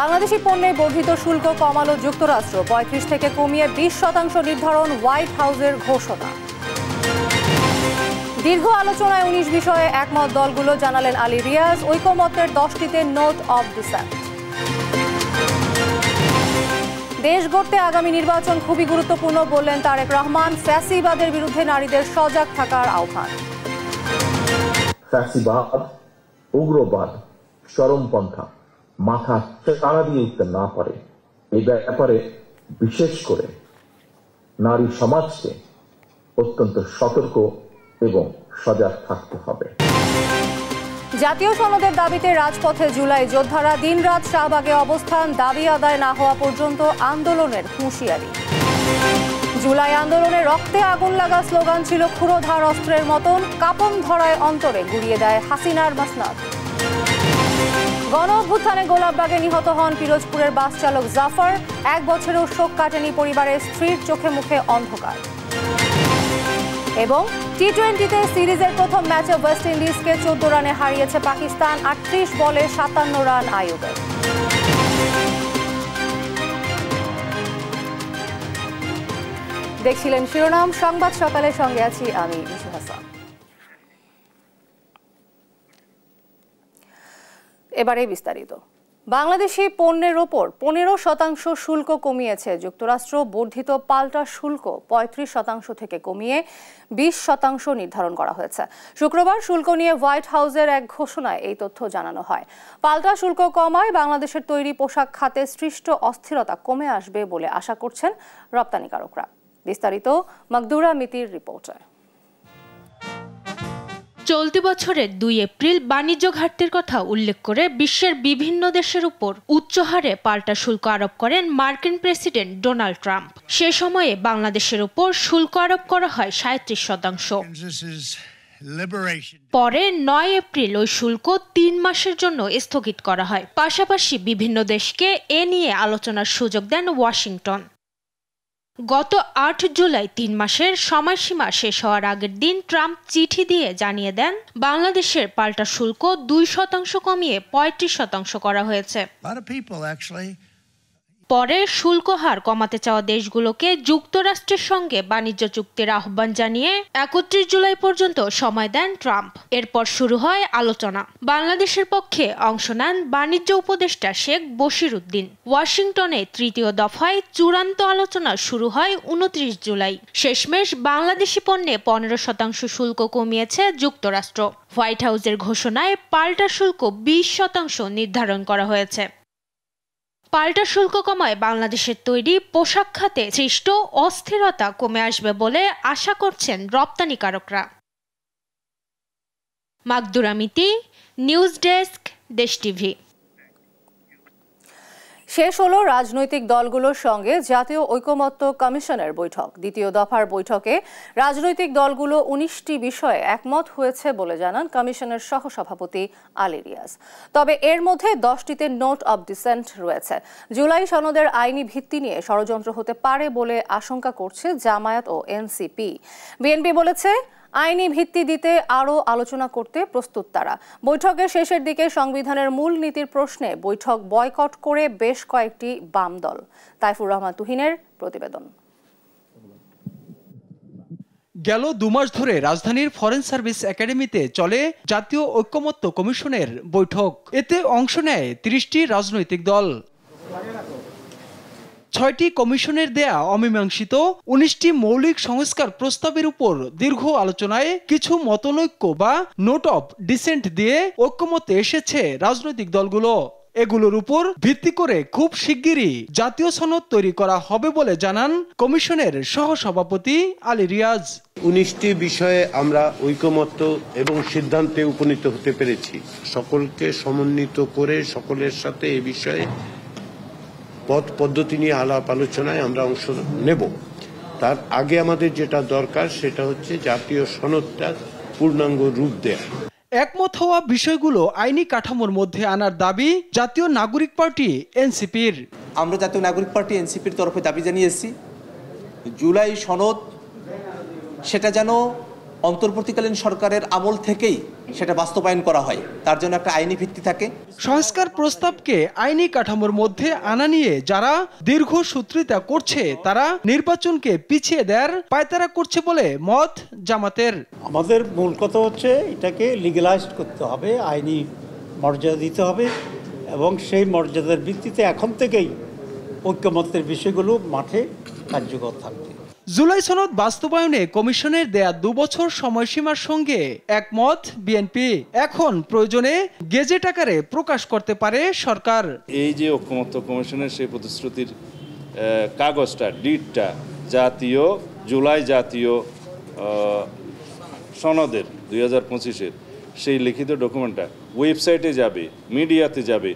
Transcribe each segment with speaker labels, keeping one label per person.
Speaker 1: বাংলাদেশি পণ্যে বর্ধিত শুল্ক কমালো যুক্তরাষ্ট্র, ৩৫ থেকে কমিয়ে ২০% নির্ধারণ হোয়াইট হাউসের ঘোষণা। দীর্ঘ আলোচনায় ১৯ বিষয়ে একমত দলগুলো, জানালেন আলী রিয়াজ। ঐকমত্যের 10টিতে নোট অব ডিসেন্ট। দেশ গড়তে আগামী নির্বাচন খুবই গুরুত্বপূর্ণ বললেন তারেক রহমান। ফ্যাসিবাদের বিরুদ্ধে নারীদের সজাগ থাকার আহ্বান।
Speaker 2: ফ্যাসিবাদ, উগ্রবাদ, চরমপন্থা মাথা চাড়া দিয়ে উঠতে না পারে, এই ব্যাপারে বিশেষ করে নারী সমাজকে অত্যন্ত সতর্ক এবং সজাগ থাকতে হবে।
Speaker 1: জাতীয় সনদের দাবিতে রাজপথে জুলাই যোদ্ধারা, দিনরাত শাহবাগে অবস্থান, দাবি আদায় না হওয়া পর্যন্ত আন্দোলনের হুঁশিয়ারি। জুলাই আন্দোলনে রক্তে আগুন লাগা স্লোগান ছিল ক্ষুরোধার অস্ত্রের মতন, কাঁপন ধরায় অন্তরে গুড়িয়ে দেয় হাসিনার মাসনাদ। গণ অভ্যুত্থানে গোলাপবাগে নিহত হন পিরোজপুরের বাস চালক জাফর। 1 বছরেও শোক কাটেনি পরিবারের, স্ত্রীর চোখে মুখে অন্ধকার। এবং টি-20তে সিরিজের প্রথম ম্যাচে ওয়েস্ট ইন্ডিজকে 14 রানে হারিয়েছে পাকিস্তান। 38 বলে 57 রান আইয়ুবের। দেখছিলেন শিরোনাম সংবাদ সকালের সঙ্গে আছি আমি ইশু হাসান। এবারে বিস্তারিত। বাংলাদেশি পণ্যের ওপর 15% শুল্ক কমিয়েছে যুক্তরাষ্ট্র। বর্ধিত পাল্টা শুল্ক 35% থেকে কমিয়ে 20% নির্ধারণ করা হয়েছে। শুক্রবার শুল্ক নিয়ে হোয়াইট হাউসের এক ঘোষণায় এই তথ্য জানানো হয়। পাল্টা শুল্ক কমায় বাংলাদেশের তৈরি পোশাক খাতে সৃষ্ট অস্থিরতা কমে আসবে বলে আশা করছেন রপ্তানিকারকরা। বিস্তারিত মাকদুরা মিতির রিপোর্টে।
Speaker 3: চলতি বছরের 2 এপ্রিল বাণিজ্য ঘাটতির কথা উল্লেখ করে বিশ্বের বিভিন্ন দেশের উপর উচ্চ হারে পাল্টা শুল্ক আরোপ করেন মার্কিন প্রেসিডেন্ট ডোনাল্ড ট্রাম্প। সে সময়ে বাংলাদেশের উপর শুল্ক আরোপ করা হয় 37%। পরে 9 এপ্রিল ওই শুল্ক 3 মাসের জন্য স্থগিত করা হয়। পাশাপাশি বিভিন্ন দেশকে এ নিয়ে আলোচনার সুযোগ দেন ওয়াশিংটন। গত 8 জুলাই 3 মাসের সময়সীমা শেষ হওয়ার আগের দিন ট্রাম্প চিঠি দিয়ে জানিয়ে দেন বাংলাদেশের পাল্টা শুল্ক 2% কমিয়ে 35% করা হয়েছে। পরে শুল্ক হার কমাতে চাওয়া দেশগুলোকে যুক্তরাষ্ট্রের সঙ্গে বাণিজ্য চুক্তির আহ্বান জানিয়ে 31 জুলাই পর্যন্ত সময় দেন ট্রাম্প। এরপর শুরু হয় আলোচনা। বাংলাদেশের পক্ষে অংশ নেন বাণিজ্য উপদেষ্টা শেখ বশির উদ্দিন। ওয়াশিংটনে তৃতীয় দফায় চূড়ান্ত আলোচনা শুরু হয় 29 জুলাই। শেষমেশ বাংলাদেশি পণ্যে 15% শুল্ক কমিয়েছে যুক্তরাষ্ট্র। হোয়াইট হাউসের ঘোষণায় পাল্টা শুল্ক 20% নির্ধারণ করা হয়েছে। পাল্টা শুল্ক কমায় বাংলাদেশের তৈরি পোশাক খাতে সৃষ্ট অস্থিরতা কমে আসবে বলে আশা করছেন রপ্তানিকারকরা। মাকদুরা মিতি, নিউজ ডেস্ক, দেশ টিভি।
Speaker 1: শেষ হলো রাজনৈতিক দলগুলোর সঙ্গে জাতীয় ঐকমত্য কমিশনের বৈঠক। দ্বিতীয় দফার বৈঠকে রাজনৈতিক দলগুলো 19টি বিষয়ে একমত হয়েছে বলে জানান কমিশনের সহসভাপতি আলী রিয়াজ। তবে এর মধ্যে 10টিতে নোট অব ডিসেন্ট রয়েছে। জুলাই সনদের আইনি ভিত্তি নিয়ে ষড়যন্ত্র হতে পারে বলে আশঙ্কা করছে জামায়াত ও এনসিপি। বিএনপি বলেছে আইনি ভিত্তি দিতে আরও আলোচনা করতে প্রস্তুত তারা। বৈঠকের শেষের দিকে সংবিধানের মূল নীতির প্রশ্নে বৈঠক বয়কট করে বেশ কয়েকটি বাম দল। তাইফুর রহমান তুহিনের প্রতিবেদন।
Speaker 4: গেল 2 মাস ধরে রাজধানীর ফরেন সার্ভিস একাডেমিতে চলে জাতীয় ঐকমত্য কমিশনের বৈঠক। এতে অংশ নেয় 30টি রাজনৈতিক দল। 6টি কমিশনের দেয়া অমীমাংসিত 19টি মৌলিক সংস্কার প্রস্তাবের উপর দীর্ঘ আলোচনায় কিছু মতনৈক্য বা নোট অব ডিসেন্ট দিয়ে ঐকমত্যে এসেছে রাজনৈতিক দলগুলো। এগুলোর উপর ভিত্তি করে খুব শিগগিরই জাতীয় সনদ তৈরি করা হবে বলে জানান কমিশনের সহসভাপতি আলী রিয়াজ।
Speaker 5: 19টি বিষয়ে আমরা ঐকমত্য এবং সিদ্ধান্তে উপনীত হতে পেরেছি। সকলকে সমন্বিত করে সকলের সাথে এই বিষয়ে পথ পদ্ধতি নিয়ে আলাপ আলোচনায় আমরা অংশ নেব। তার আগে আমাদের যেটা দরকার সেটা হচ্ছে জাতীয় সনদটা পূর্ণাঙ্গ রূপ দেয়া।
Speaker 4: একমত হওয়া বিষয়গুলো আইনি কাঠামোর মধ্যে আনার দাবি জাতীয় নাগরিক পার্টি এনসিপির।
Speaker 6: আমরা জাতীয় নাগরিক পার্টি এনসিপির তরফে দাবি জানিয়েছি জুলাই সনদ সেটা যেন অন্তর্বর্তীকালীন সরকারের আমল থেকেই সেটা বাস্তবায়ন করা হয়, তার জন্য একটা আইনি ভিত্তি থাকে।
Speaker 4: সংস্কার প্রস্তাবকে আইনি কাঠামোর মধ্যে আনা নিয়ে যারা দীর্ঘসূত্রিতা করছে তারা নির্বাচনকে পিছিয়ে দেওয়ার পায়তারা করছে বলে মত জামাতের।
Speaker 7: আমাদের মূল কথা হচ্ছে এটাকে লিগ্যালাইজড করতে হবে, আইনি মর্যাদা দিতে হবে এবং সেই মর্যাদার ভিত্তিতে এখন থেকেই ঐক্যমত্যের বিষয়গুলো মাঠে কার্যকর থাকবে।
Speaker 4: জুলাই সনদ বাস্তবায়নে কমিশনের দেয়া 2 বছর সময়সীমার সঙ্গে একমত বিএনপি। এখন প্রয়োজনে গেজেট আকারে প্রকাশ করতে পারে সরকার।
Speaker 8: এই যে ঐক্যমত্য কমিশনের সেই প্রতিশ্রুতির কাগজটা, ডিটটা জাতীয় জুলাই জাতীয় সনদের 2025-এর সেই লিখিত ডকুমেন্টটা ওয়েবসাইটে যাবে, মিডিয়াতে যাবে।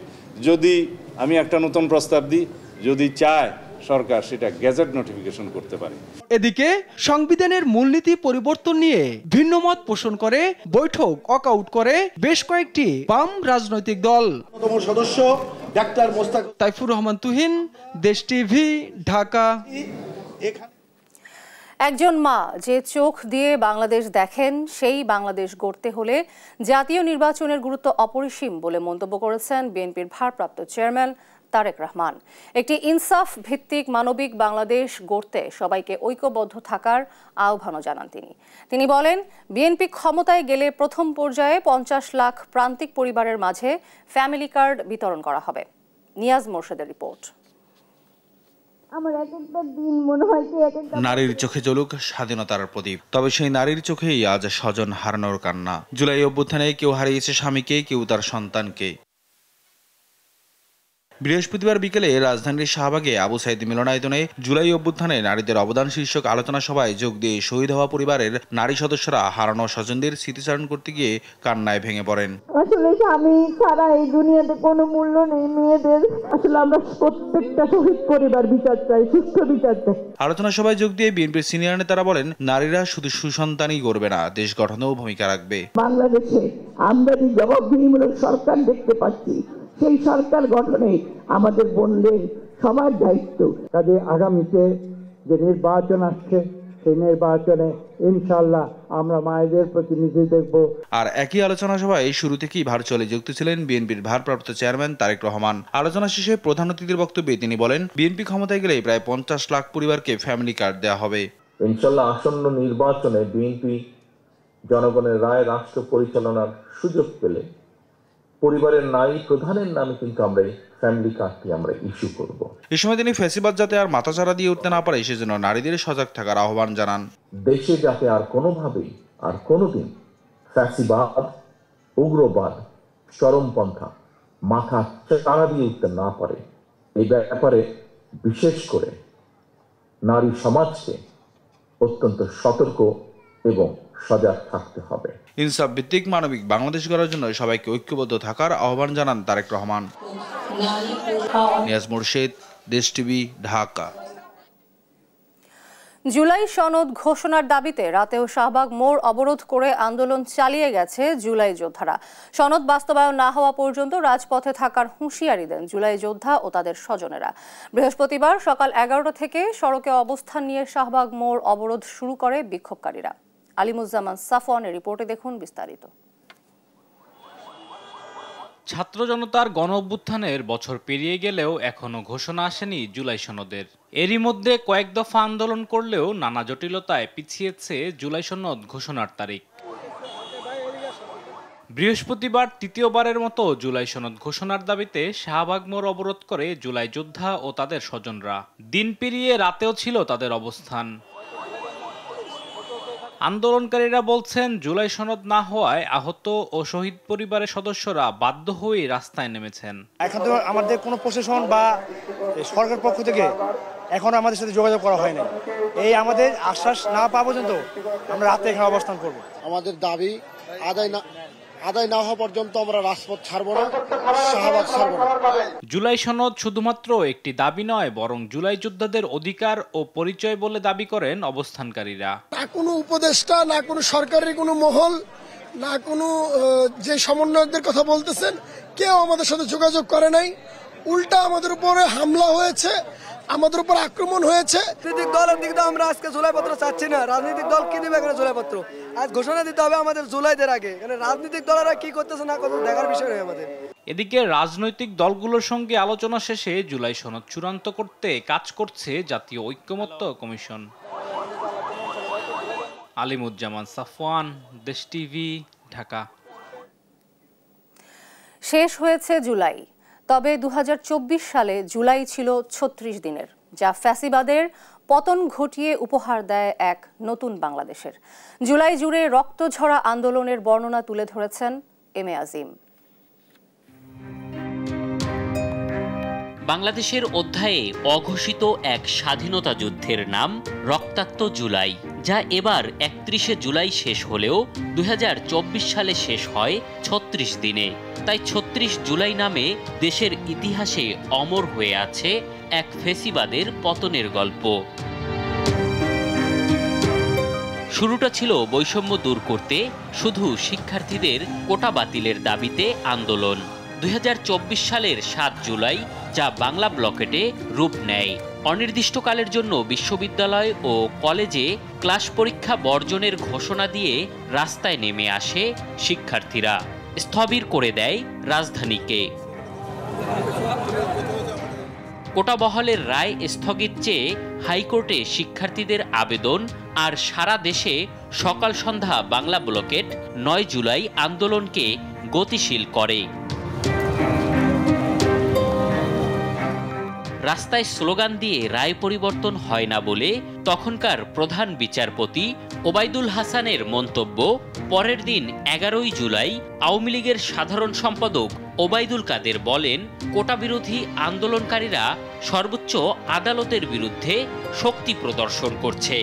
Speaker 8: যদি আমি একটা নতুন প্রস্তাব দিই, যদি চায় সরকার সেটা গেজেট নোটিফিকেশন করতে পারে।
Speaker 4: এদিকে সংবিধানের মূলনীতি পরিবর্তন নিয়ে ভিন্ন মত পোষণ করে বৈঠক ওয়াকআউট করে বেশ কয়েকটি বাম রাজনৈতিক দল।
Speaker 9: সদস্য ডাক্তার মোস্তাক
Speaker 4: তাইফুর রহমান তুহিন, দেশ টিভি, ঢাকা।
Speaker 1: একজন মা যে চোখ দিয়ে বাংলাদেশ দেখেন, সেই বাংলাদেশ গড়তে হলে জাতীয় নির্বাচনের গুরুত্ব অপরিসীম বলে মন্তব্য করেছেন বিএনপির ভারপ্রাপ্ত চেয়ারম্যান তারেক রহমান। একটি ইনসাফ ভিত্তিক মানবিক বাংলাদেশ গড়তে সবাইকে ঐক্যবদ্ধ থাকার আহ্বানও জানান তিনি বলেন, বিএনপি ক্ষমতায় গেলে প্রথম পর্যায়ে 50 লাখ প্রান্তিক পরিবারের মাঝে ফ্যামিলি কার্ড বিতরণ করা হবে। নিয়াজ মোর্শেদের রিপোর্ট।
Speaker 10: নারীর চোখে জ্বলুক স্বাধীনতার প্রদীপ, তবে সেই নারীর চোখেই আজ স্বজন হারানোর কান্না। জুলাই অভ্যুত্থানে কেউ হারিয়েছে স্বামীকে, কেউ তার সন্তানকে। বৃহস্পতিবার বিকেলে রাজধানীর শাহবাগে আবু সাইদ মিলনায়তনে জুলাই অভ্যুত্থানে নারীদের অবদান শীর্ষক আলোচনা সভায় যোগ দিয়ে শহীদ হওয়া পরিবারের নারী সদস্যরা হারানো স্বজনদের স্মৃতিচারণ করতে গিয়ে কান্নায় ভেঙে পড়েন।
Speaker 11: আসলে স্বামী ছাড়া এই দুনিয়াতে কোনো মূল্য নেই মেয়েদের। আসলে আমরা প্রত্যেকটা শহীদ পরিবার বিচার চাই, সুস্থ বিচার চাই।
Speaker 10: আলোচনা সভায় যোগ দিয়ে বিএনপির সিনিয়র নেতারা বলেন, নারীরা শুধু সুসন্তানই গড়বে না, দেশ গঠনেও ভূমিকা রাখবে।
Speaker 11: বাংলাদেশে আমরা যে জবাবদিহিমূলক সরকার দেখতে পাচ্ছি, সেই সরকার গঠনে আমাদের বোনদের সবার দায়িত্ব। কাজে আগামীতে যে নির্বাচন আসছে, সেই নির্বাচনে ইনশাআল্লাহ আমরা মায়েদের প্রতিনিধি দেখব।
Speaker 10: আর একই আলোচনা সভায় শুরু থেকেই ভার্চুয়ালি যুক্ত ছিলেন বিএনপির ভারপ্রাপ্ত চেয়ারম্যান তারেক রহমান। আলোচনা শেষে প্রধান অতিথির বক্তব্যে তিনি বলেন, বিএনপি ক্ষমতায় গেলে প্রায় 50 লাখ পরিবারকে ফ্যামিলি কার্ড দেওয়া হবে।
Speaker 2: ইনশাআল্লাহ আসন্ন নির্বাচনে বিএনপি জনগণের রায় রাষ্ট্র পরিচালনার সুযোগ পেলে পরিবারের নারী প্রধানের নামে কিন্তু আমরা ফ্যামিলি কার্ডটি আমরা ইস্যু করব।
Speaker 10: এই সময় তিনি ফ্যাসিবাদ যাতে আর মাথাচাড়া দিয়ে উঠতে না পারে সেজন্য নারীদের সজাগ থাকার আহ্বান জানান।
Speaker 2: দেশে যাতে আর কোনোভাবেই আর কোনোদিন ফ্যাসিবাদ, উগ্রবাদ, চরমপন্থা মাথা চাড়া দিয়ে উঠতে না পারে, এই ব্যাপারে বিশেষ করে নারী সমাজকে অত্যন্ত সতর্ক এবং সজাগ থাকতে হবে।
Speaker 10: ইনসাফ ভিত্তিক মানবিক বাংলাদেশ গড়ার জন্য সবাইকে ঐক্যবদ্ধ থাকার আহ্বান জানান তারেক রহমান। নিয়াজ মোর্শেদ, দেশ টিভি, ঢাকা।
Speaker 1: জুলাই সনদ ঘোষণার দাবিতে রাতেও শাহবাগ মোড় অবরোধ করে আন্দোলন চালিয়ে গেছে জুলাই যোদ্ধারা। সনদ বাস্তবায়ন না হওয়া পর্যন্ত রাজপথে থাকার হুঁশিয়ারি দেন জুলাই যোদ্ধা ও তাদের স্বজনেরা। বৃহস্পতিবার সকাল 11টা থেকে সড়কে অবস্থান নিয়ে শাহবাগ মোড় অবরোধ শুরু করে বিক্ষোভকারীরা। আলিমুজ্জামান সাফওয়ানের রিপোর্টে দেখুন বিস্তারিত।
Speaker 12: ছাত্র জনতার গণ অভ্যুত্থানের বছর পেরিয়ে গেলেও এখনো ঘোষণা আসেনি জুলাই সনদের। এরই মধ্যে কয়েক দফা আন্দোলন করলেও নানা জটিলতায় পিছিয়েছে জুলাই সনদ ঘোষণার তারিখ। বৃহস্পতিবার তৃতীয়বারের মতো জুলাই সনদ ঘোষণার দাবিতে শাহবাগ মোড় অবরোধ করে জুলাই যোদ্ধা ও তাদের স্বজনরা। দিন পেরিয়ে রাতেও ছিল তাদের অবস্থান। আন্দোলনকারীরা বলছেন, জুলাই সনদ না হওয়ায় আহত ও শহীদ পরিবারের সদস্যরা বাধ্য হয়ে রাস্তায় নেমেছেন।
Speaker 13: এখন তো আমাদের কোনো প্রশাসন বা সরকার পক্ষ থেকে এখনো আমাদের সাথে যোগাযোগ করা হয়নি। এই আমাদের আশ্বাস না পাওয়া পর্যন্ত আমরা রাতে এখানে অবস্থান করব।
Speaker 14: আমাদের দাবি আদায় না হওয়া পর্যন্ত আমরা রাজপথ ছাড়ব না, শাহবাগ ছাড়ব না।
Speaker 12: জুলাই সনদ শুধুমাত্র একটি দাবি নয়, বরং জুলাই যোদ্ধাদের অধিকার ও পরিচয় বলে দাবি করেন অবস্থানকারীরা।
Speaker 14: না কোনো উপদেষ্টা, না কোনো সরকারের কোনো মহল, না কোনো যে সমন্বয়কদের কথা বলতেছেন, কেউ আমাদের সাথে যোগাযোগ করে নাই। উল্টা আমাদের উপরে হামলা হয়েছে, আমাদের উপর আক্রমণ হয়েছে।
Speaker 15: রাজনৈতিক দলের দিক দিয়ে আমরা আজকে জুলাইপত্র চাচ্ছি না। রাজনৈতিক দল কি দিবে এখানে জুলাইপত্র? আজ ঘোষণা দিতে হবে আমাদের জুলাইদের আগে। এখানে রাজনৈতিক দলেরা কি করতেছে না করতেছে দেখার বিষয় নয় আমাদের।
Speaker 12: এদিকে রাজনৈতিক দলগুলোর সঙ্গে আলোচনা শেষে জুলাই সনদ চূড়ান্ত করতে কাজ করছে জাতীয় ঐক্যমত্য কমিশন। আলিমুজ্জামান সাফওয়ান, দেশ টিভি, ঢাকা।
Speaker 1: শেষ হয়েছে জুলাই, তবে 2024 সালে জুলাই ছিল 36 দিনের, যা ফ্যাসিবাদের পতন ঘটিয়ে উপহার দেয় এক নতুন বাংলাদেশের। জুলাই জুড়ে রক্তঝরা আন্দোলনের বর্ণনা তুলে ধরেছেন এম এ আজিম।
Speaker 16: বাংলাদেশের অধ্যায়ে অঘোষিত এক স্বাধীনতা যুদ্ধের নাম রক্তাক্ত জুলাই, যা এবার 31শে জুলাই শেষ হলেও 2024 সালে শেষ হয় 36 দিনে। তাই 36 জুলাই নামে দেশের ইতিহাসে অমর হয়ে আছে এক ফ্যাসিবাদের পতনের গল্প। শুরুটা ছিল বৈষম্য দূর করতে শুধু শিক্ষার্থীদের কোটা বাতিলের দাবিতে আন্দোলন। 2024 সালের 7 জুলাই যা বাংলা ব্লকেটে রূপ নেয়। অনির্দিষ্টকালের জন্য বিশ্ববিদ্যালয় ও কলেজে ক্লাস পরীক্ষা বর্জনের ঘোষণা দিয়ে রাস্তায় নেমে আসে শিক্ষার্থীরা, স্থবির করে দেয় রাজধানীকে। কোটা বহালের রায় স্থগিত চেয়ে হাইকোর্টে শিক্ষার্থীদের আবেদন, আর সারা দেশে সকাল সন্ধ্যা বাংলা ব্লকেট 9 জুলাই আন্দোলনকে গতিশীল করে। রাস্তায় স্লোগান দিয়ে রায় পরিবর্তন হয় না বলে তখনকার প্রধান বিচারপতি ওবায়দুল হাসানের মন্তব্য। পরের দিন 11 জুলাই আওয়ামী লীগের সাধারণ সম্পাদক ওবায়দুল কাদের বলেন, কোটা বিরোধী আন্দোলনকারীরা সর্বোচ্চ আদালতের বিরুদ্ধে শক্তি প্রদর্শন করছে।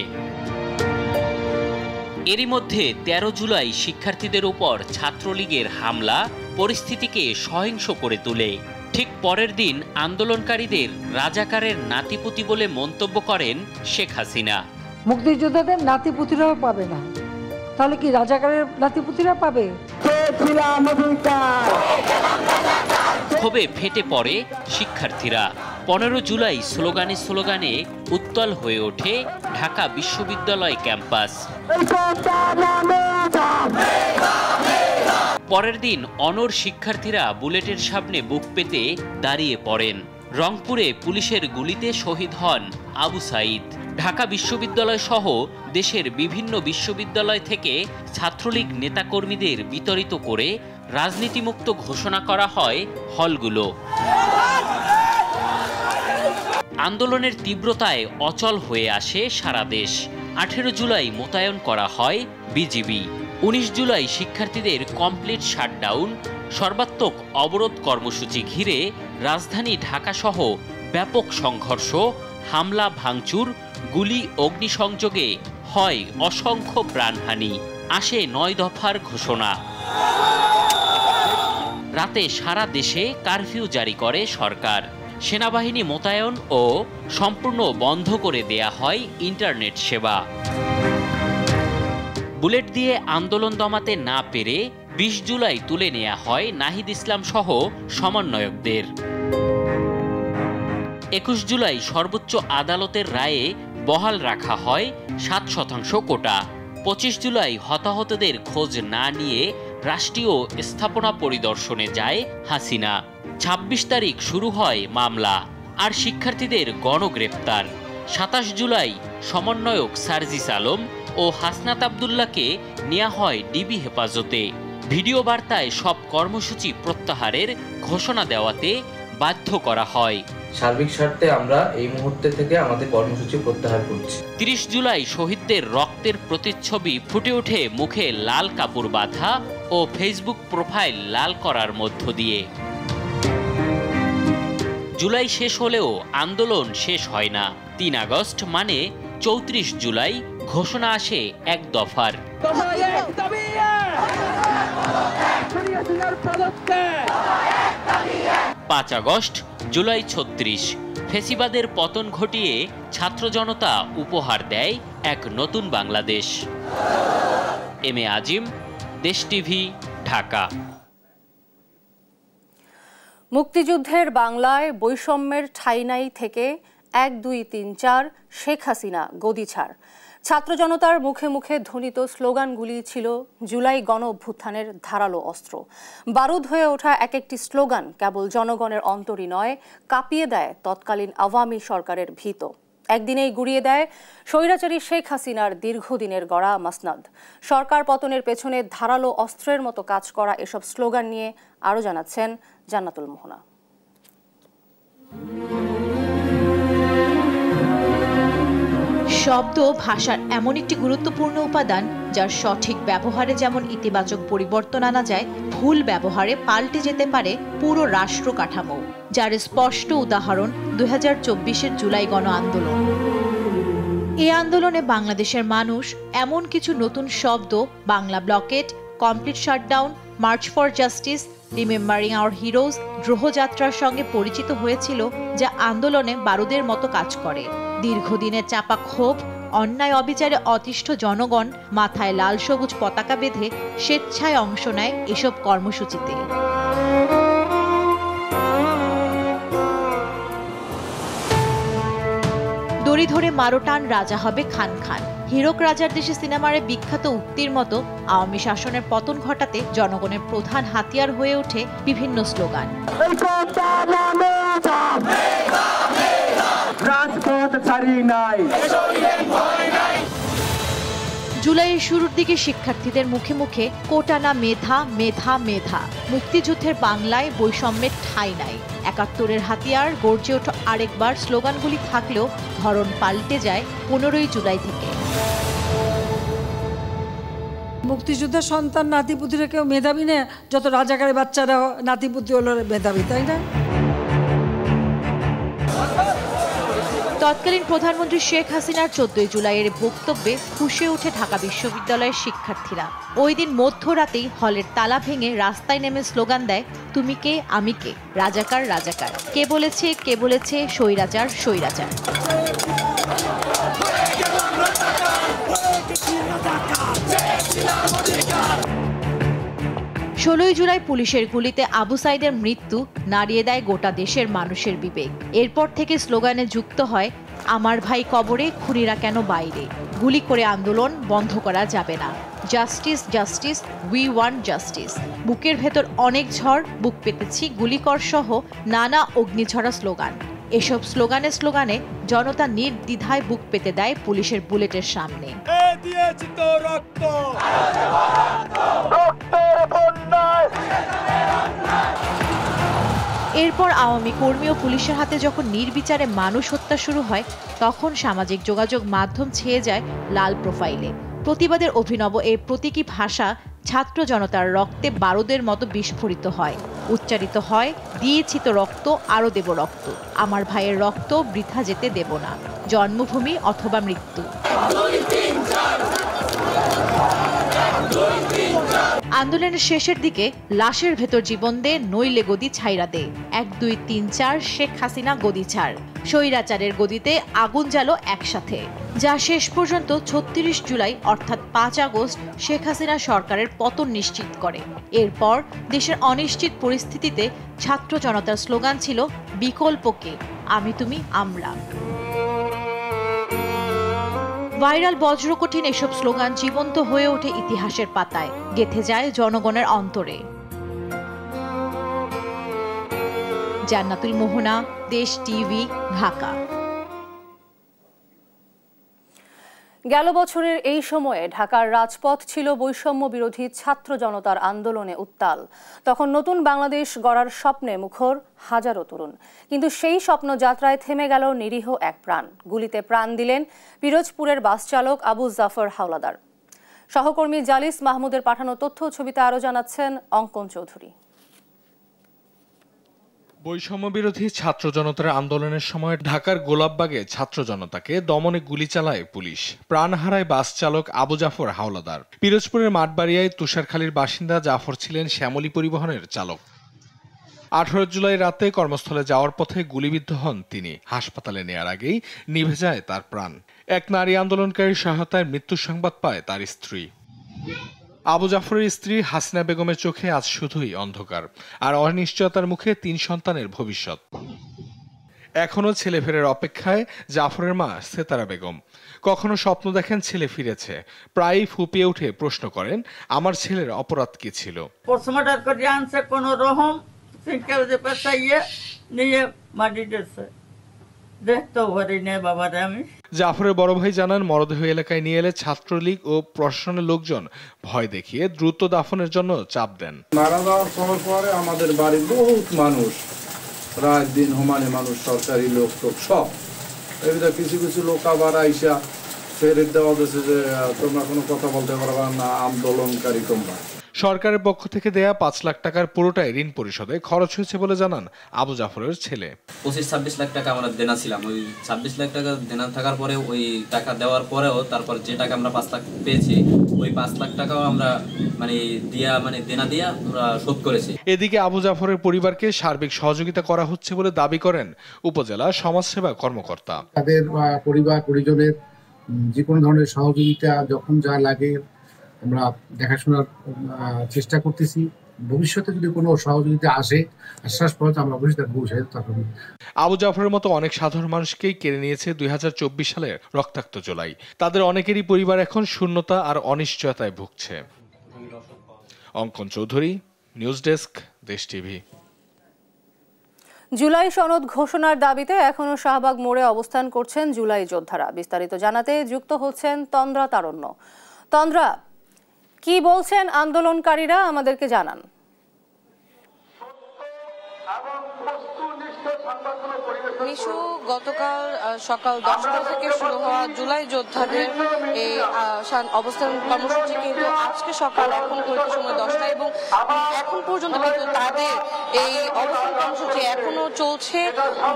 Speaker 16: এরই মধ্যে 13 জুলাই শিক্ষার্থীদের উপর ছাত্রলীগের হামলা পরিস্থিতিকে সহিংস করে তোলে। ঠিক পরের দিন আন্দোলনকারীদের রাজাকারের নাতিপুতি বলে মন্তব্য করেন শেখ হাসিনা।
Speaker 17: মুক্তিযোদ্ধাদের নাতিপুতিরাও পাবে না, তাহলে কি রাজাকারের নাতিপুতিরা পাবে?
Speaker 16: ক্ষোভে ফেটে পড়ে শিক্ষার্থীরা। 15 জুলাই স্লোগানে স্লোগানে উত্তাল হয়ে ওঠে ঢাকা বিশ্ববিদ্যালয় ক্যাম্পাস। পরের দিন অনর শিক্ষার্থীরা বুলেটের সামনে বুক পেতে দাঁড়িয়ে পড়েন। রংপুরে পুলিশের গুলিতে শহীদ হন আবু সাইদ। ঢাকা বিশ্ববিদ্যালয় সহ দেশের বিভিন্ন বিশ্ববিদ্যালয় থেকে ছাত্রলীগ নেতাকর্মীদের বিতাড়িত করে রাজনীতিমুক্ত ঘোষণা করা হয় হলগুলো। আন্দোলনের তীব্রতায় অচল হয়ে আসে সারা দেশ। 18 জুলাই মোতায়েন করা হয় বিজিবি। 19 জুলাই শিক্ষার্থীদের কমপ্লিট শাটডাউন, সর্বাত্মক অবরোধ কর্মসূচি ঘিরে রাজধানী ঢাকাসহ ব্যাপক সংঘর্ষ, হামলা ভাঙচুর, গুলি, অগ্নিসংযোগে হয় অসংখ্য প্রাণহানি। আসে 9 দফার ঘোষণা। রাতে সারা দেশে কারফিউ জারি করে সরকার। সেনাবাহিনী মোতায়েন ও সম্পূর্ণ বন্ধ করে দেয়া হয় ইন্টারনেট সেবা। বুলেট দিয়ে আন্দোলন দমাতে না পেরে 20 জুলাই তুলে নেওয়া হয় নাহিদ ইসলাম সহ সমন্বয়কদের। 21 জুলাই সর্বোচ্চ আদালতের রায়ে বহাল রাখা হয় 7% কোটা। 25 জুলাই হতাহতদের খোঁজ না নিয়ে রাষ্ট্রীয় স্থাপনা পরিদর্শনে যায় হাসিনা। 26 তারিখ শুরু হয় মামলা, আর শিক্ষার্থীদের গণগ্রেপ্তার। 27 জুলাই সমন্বয়ক সার্জিস আলম ও হাসনাত আব্দুল্লাহকে নেওয়া হয় ডিবি হেফাজতে। ভিডিও বার্তায় সব কর্মসূচি প্রত্যাহারের ঘোষণা দেওয়াতে বাধ্য করা হয়।
Speaker 18: সার্বিক স্বার্থে আমরা এই মুহূর্তে থেকে আমাদের কর্মসূচি প্রত্যাহার করছি।
Speaker 16: 30 জুলাই শহীদদের রক্তের প্রতিচ্ছবি ফুটে ওঠে মুখে লাল কাপড় বাঁধা ও ফেসবুক প্রোফাইল লাল করার মধ্য দিয়ে। জুলাই শেষ হলেও আন্দোলন শেষ হয় না। 3 আগস্ট মানে 34 জুলাই ঘোষণা আসে 1 দফার। 5 আগস্ট জুলাই 36 ফ্যাসিবাদের পতন ঘটিয়ে ছাত্র জনতা উপহার দেয় এক নতুন বাংলাদেশ। এম এ আজিম, দেশ টিভি, ঢাকা।
Speaker 1: মুক্তিযুদ্ধের বাংলায় বৈষম্যের ঠাঁই নাই থেকে 1, 2, 3, 4 শেখ হাসিনা গদি ছাড়। ছাত্র জনতার মুখে মুখে ধ্বনিত স্লোগানগুলি ছিল জুলাই গণ অভ্যুত্থানের ধারালো অস্ত্র। বারুদ হয়ে ওঠা এক একটি স্লোগান কেবল জনগণের অন্তরই নয়, কাঁপিয়ে দেয় তৎকালীন আওয়ামী সরকারের ভিত। একদিনেই গুড়িয়ে দেয় স্বৈরাচারী শেখ হাসিনার দীর্ঘদিনের গড়া মাসনাদ। সরকার পতনের পেছনে ধারালো অস্ত্রের মতো কাজ করা এসব স্লোগান নিয়ে আরও জানাচ্ছেন জান্নাতুল মোহনা।
Speaker 19: শব্দ ভাষার এমন একটি গুরুত্বপূর্ণ উপাদান যার সঠিক ব্যবহারে যেমন ইতিবাচক পরিবর্তন আনা যায়, ভুল ব্যবহারে পাল্টে যেতে পারে পুরো রাষ্ট্র কাঠামো, যার স্পষ্ট উদাহরণ 2024-এর জুলাই গণ আন্দোলন। এই আন্দোলনে বাংলাদেশের মানুষ এমন কিছু নতুন শব্দ, Bangla blockade, complete shutdown, march for justice, remembering our heroes, গ্রহযাত্রার সঙ্গে পরিচিত হয়েছিল, যা আন্দোলনে বারুদের মতো কাজ করে। দীর্ঘদিনের চাপা ক্ষোভ, অন্যায় অবিচারে অতিষ্ঠ জনগণ মাথায় লাল সবুজ পতাকা বেঁধে স্বেচ্ছায় অংশ নেয় এসব কর্মসূচিতে। দড়ি ধরে মারো টান, রাজা হবে খান খান। হীরক রাজার দেশে সিনেমার বিখ্যাত উক্তির মতো আওয়ামী শাসনের পতন ঘটাতে জনগণের প্রধান হাতিয়ার হয়ে ওঠে বিভিন্ন স্লোগান। জুলাইয়ের শুরুর দিকে শিক্ষার্থীদের মুখে মুখে কোটা না মেধা, মেধা মেধা। মুক্তিযুদ্ধের বাংলায় বৈষম্যের ঠাঁই নাই। ৭১-এর হাতিয়ার গর্জে ওঠা আরেকবার স্লোগানগুলি থাকলেও ধরন পাল্টে যায় ১৫ই জুলাই থেকে।
Speaker 17: মুক্তিযোদ্ধার সন্তান নাতিপুতিরা কেউ মেধাবী না, যত রাজাকারের বাচ্চারা নাতিপুতি হলো মেধাবী, তাই না?
Speaker 19: তৎকালীন প্রধানমন্ত্রী শেখ হাসিনার 14 জুলাইয়ের বক্তব্যে ফুঁসে ওঠে ঢাকা বিশ্ববিদ্যালয়ের শিক্ষার্থীরা। ওই দিন মধ্যরাতেই হলের তালা ভেঙে রাস্তায় নেমে স্লোগান দেয়, তুমি কে আমি কে, রাজাকার রাজাকার, কে বলেছে স্বৈরাচার স্বৈরাচার। 16 জুলাই পুলিশের গুলিতে আবু সাইদের মৃত্যু নাড়িয়ে দেয় গোটা দেশের মানুষের বিবেক। এরপর থেকে স্লোগানে যুক্ত হয়, আমার ভাই কবরে, খুনিরা কেন বাইরে, গুলি করে আন্দোলন বন্ধ করা যাবে না, justice justice, we want justice. বুকের ভেতর অনেক ঝড়, বুক পেতেছি গুলিকর সহ নানা অগ্নিঝরা স্লোগান। এসব স্লোগানে জনতা নির্দ্বিধায় বুক পেতে দেয় পুলিশের বুলেটের সামনে। এরপর আওয়ামী কর্মী ও পুলিশের হাতে যখন নির্বিচারে মানুষ হত্যা শুরু হয়, তখন সামাজিক যোগাযোগ মাধ্যম ছেয়ে যায় লাল প্রোফাইলে। প্রতিবাদের অভিনব এই প্রতীকী ভাষা ছাত্র জনতার রক্তে বারুদের মতো বিস্ফোরিত হয়। উচ্চারিত হয়, দিয়েছি তো রক্ত, আরও দেব রক্ত, আমার ভাইয়ের রক্ত বৃথা যেতে দেব না, জন্মভূমি অথবা মৃত্যু। আন্দোলনের শেষের দিকে লাশের ভেতর জীবন দে, নইলে গদি ছাইরা দে, 1, 2, 3, 4 শেখ হাসিনা গদি ছাড়। স্বৈরাচারের গদিতে আগুন জ্বালো একসাথে, যা শেষ পর্যন্ত 36 জুলাই অর্থাৎ 5 আগস্ট শেখ হাসিনা সরকারের পতন নিশ্চিত করে। এরপর দেশের অনিশ্চিত পরিস্থিতিতে ছাত্র জনতার স্লোগান ছিল, বিকল্পকে আমি তুমি আমরা। ভাইরাল বজ্রকঠিন এসব স্লোগান জীবন্ত হয়ে ওঠে ইতিহাসের পাতায়, গেঁথে যায় জনগণের অন্তরে। জান্নাতুল মোহনা, দেশ টিভি, ঢাকা।
Speaker 1: গেল বছরের এই সময়ে ঢাকার রাজপথ ছিল বৈষম্য বিরোধী ছাত্র জনতার আন্দোলনে উত্তাল। তখন নতুন বাংলাদেশ গড়ার স্বপ্নে মুখর হাজারো তরুণ, কিন্তু সেই স্বপ্ন যাত্রায় থেমে গেল নিরীহ এক প্রাণ। গুলিতে প্রাণ দিলেন পিরোজপুরের বাস চালক আবু জাফর হাওলাদার। সহকর্মী জালিস মাহমুদের পাঠানো তথ্য ছবিতে আরও জানাচ্ছেন অঙ্কন চৌধুরী।
Speaker 20: বৈষম্য বিরোধী ছাত্র জনতার আন্দোলনের সময় ঢাকার গোলাপবাগে ছাত্র জনতাকে দমনে গুলি চালায় পুলিশ। প্রাণ হারায় বাস চালক আবু জাফর হাওলাদার। পিরোজপুরের মাঠবাড়িয়ায় তুষারখালীর বাসিন্দা জাফর ছিলেন শ্যামলী পরিবহনের চালক। 18 জুলাই রাতে কর্মস্থলে যাওয়ার পথে গুলিবিদ্ধ হন তিনি। হাসপাতালে নেয়ার আগেই নিভে যায় তার প্রাণ। এক নারী আন্দোলনকারীর সহায়তায় মৃত্যুর সংবাদ পায় তার স্ত্রী। আবু জাফরের স্ত্রী হাসিনা বেগমের চোখে আজ শুধুই অন্ধকার আর অনিশ্চয়তার মুখে 3 সন্তানের ভবিষ্যৎ। এখনো ছেলে ফেরার অপেক্ষায় জাফরের মা সেতারা বেগম। কখনো স্বপ্ন দেখেন ছেলে ফিরেছে, প্রায়ই ফুপিয়ে উঠে প্রশ্ন করেন, আমার ছেলের অপরাধ কি ছিল?
Speaker 21: পোস্টমর্টম করে আনছে কোন রকম সিনকেল যে পেছাইয়ে নিয়ে মাটি দিয়েছে, দেখতেও পারি না বাবারে আমি।
Speaker 20: জাফরের বড় ভাই জানান, মরদেহ এলাকায় নিয়ে এলে ছাত্রলীগ ও প্রশাসনের লোকজন ভয় দেখিয়ে দ্রুত দাফনের জন্য চাপ দেন।
Speaker 22: মারা যাওয়ার খবর পরে আমাদের বাড়ির বহুত মানুষ, রাত দিন হোমানে মানুষ, সরকারি লোক টোক সব, এবার কিছু কিছু লোক আবার আইসা ফেরত দেওয়া গেছে যে তোমরা কোনো কথা বলতে পারবা না, আন্দোলনকারী তোমরা।
Speaker 20: সরকারের পক্ষ থেকে দেয়া 5 লাখ টাকার পুরোটাই ঋণ পরিশোধে খরচ হয়েছে বলে জানান আবু জাফরের ছেলে।
Speaker 23: 25-26 লাখ টাকা আমরা দেনা ছিলাম, ওই 26 লাখ টাকা দেনা থাকার পরে ওই টাকা দেওয়ার পরেও তারপর যে টাকা আমরা 5 লাখ পেয়েছি, ওই 5 লাখ টাকাও আমরা দেনা দিয়া আমরা শোধ করেছি।
Speaker 20: এদিকে আবু জাফরের পরিবারকে সার্বিক সহযোগিতা করা হচ্ছে বলে দাবি করেন উপজেলা সমাজসেবা কর্মকর্তা।
Speaker 24: তাদের পরিবার পরিজনের যে কোনো ধরনের সহযোগিতা যখন যা লাগে আমরা দেখাশোনার চেষ্টা করতেছি। ভবিষ্যতে যদি কোনো সহযোগিতা আসে, আশ্বাস পাওয়া আমরা অবশ্যই ভবিষ্যতে।
Speaker 20: আবু জাফরের মতো অনেক সাধারণ মানুষকেই কেড়ে নিয়েছে 2024 সালের রক্তাক্ত জুলাই। তাদের অনেকেরই পরিবার এখন শূন্যতা আর অনিশ্চয়তায় ভুগছে। অঙ্কন চৌধুরী, নিউজ ডেস্ক, দেশ টিভি।
Speaker 1: জুলাই সনদ ঘোষণার দাবিতে এখনো শাহবাগ মোড়ে অবস্থান করছেন জুলাই যোদ্ধারা। বিস্তারিত জানাতে যুক্ত হচ্ছেন তন্দ্রা তারণ্য। তন্দ্রা, কি বলছেন আন্দোলনকারীরা, আমাদেরকে জানান।
Speaker 25: মিশু, গতকাল সকাল 10টা থেকে শুরু হওয়া জুলাই যোদ্ধাদের এই অবস্থান কর্মসূচি কিন্তু আজকে সকাল এখন ঘড়িতে সময় 10টা এবং এখন পর্যন্ত কিন্তু তাদের এই অবস্থান কর্মসূচি এখনো চলছে,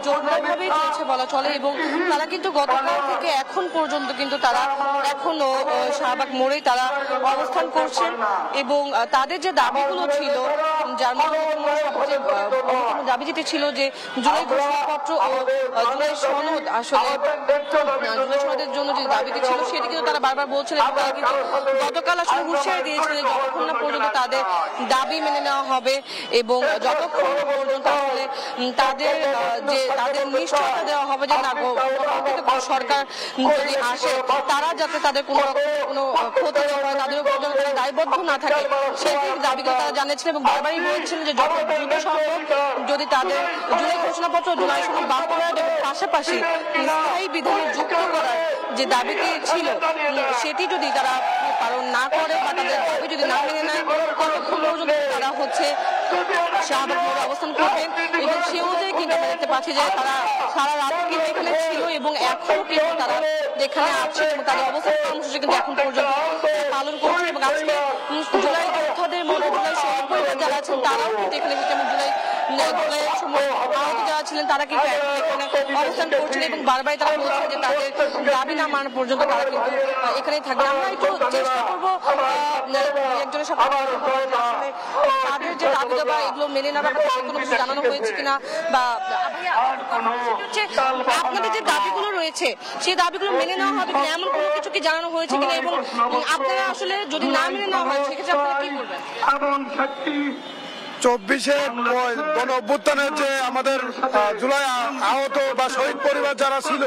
Speaker 25: জোরদারভাবেই চলছে বলা চলে। এবং তারা কিন্তু গতকাল থেকে এখন পর্যন্ত কিন্তু তারা এখনো শাহবাগ মোড়ে তারা অবস্থান করছেন এবং তাদের যে দাবিগুলো ছিল, যার মধ্যে দাবি যেটি ছিল যে জুলাই ঘোষণাপত্র ও জুলাই সনদ, আসলে জুলাই সনদের জন্য যে দাবিটি ছিল সেটি কিন্তু তারা বারবার বলছিলেন এবং তারা কিন্তু গতকাল আসলে হুঁশিয়ারি দিয়েছিলেন যতক্ষণ না পর্যন্ত তাদের দাবি মেনে নেওয়া হবে এবং যতক্ষণ পর্যন্ত আসলে তাদের নিশ্চয়তা দেওয়া হবে যে না কোনো সরকার যদি আসে তারা যাতে তাদের কোনো ক্ষতি না হয়, তাদের উপর যেন তারা দায়বদ্ধ না থাকে, সেই দাবিগুলো তারা জানিয়েছিলেন এবং বারবারই বলছিলেন যে যত দ্রুত সম্ভব যদি তাদের জুলাই ঘোষণাপত্র, জুলাই সনদ বাস্তবায়নের পাশাপাশি স্থায়ী বিধানে যুক্ত করার যে দাবিটি ছিল সেটি যদি তারা পালন না করে বা তাদের দাবি যদি না মেনে নেয়, ততক্ষণ পর্যন্ত তারা শাহবাগ মোড়ে অবস্থান করবেন। এবং সে অনুযায়ী কিন্তু দেখতে পাচ্ছি যে তারা সারা রাত কিন্তু এখানে ছিল এবং এখনো কিন্তু তারা এখানে আছে এবং তাদের অবস্থান কর্মসূচি কিন্তু এখন পর্যন্ত পালন করছে। এবং আজকে জুলাই যোদ্ধাদের মধ্যে জুলাই শহীদ পরিবার যারা আছেন তারাও কিন্তু এখানে জুলাইয়ের সময় আহত যারা ছিলেন তারা কিন্তু এখানে অবস্থান করছেন এবং বারবার তারা বলছেন যে তাদের দাবি না মানা পর্যন্ত তারা কিন্তু এখানেই থাকবে। আমরা একটু চেষ্টা করবো একজনের সাথে তাদের যে দাবি দেওয়া এগুলো মেনে নেওয়ার কোনো কিছু জানানো হয়েছে কিনা, বা আপনাদের যে দাবিগুলো রয়েছে সেই দাবিগুলো মেনে নেওয়া হবে কিনা এমন কোনো কিছু কি জানানো হয়েছে কিনা, এবং আপনারা আসলে যদি না মেনে নেওয়া হয় সেক্ষেত্রে আপনারা কি করবেন?
Speaker 9: 24-এর গণ অভ্যুত্থানের যে আমাদের জুলাই আহত বা শহীদ পরিবার যারা ছিল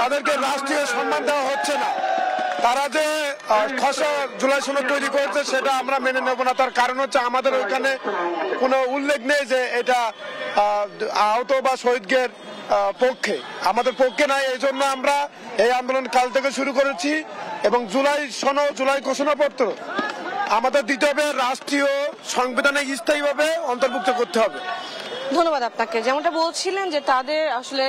Speaker 9: তাদেরকে রাষ্ট্রীয় সম্মান দেওয়া হচ্ছে না। তারা যে জুলাই সনদ তৈরি করেছে সেটা আমরা মেনে নেব না। তার কারণ হচ্ছে আমাদের ওইখানে কোনো উল্লেখ নেই যে এটা আহত বা শহীদদের পক্ষে, আমাদের পক্ষে নাই। এই জন্য আমরা এই আন্দোলন কাল থেকে শুরু করেছি এবং জুলাই সনদ, জুলাই ঘোষণাপত্র আমাদের দিতে হবে, রাষ্ট্রীয় সংবিধানে স্থায়ীভাবে অন্তর্ভুক্ত করতে হবে।
Speaker 25: ধন্যবাদ আপনাকে। যেমনটা বলছিলেন যে তাদের আসলে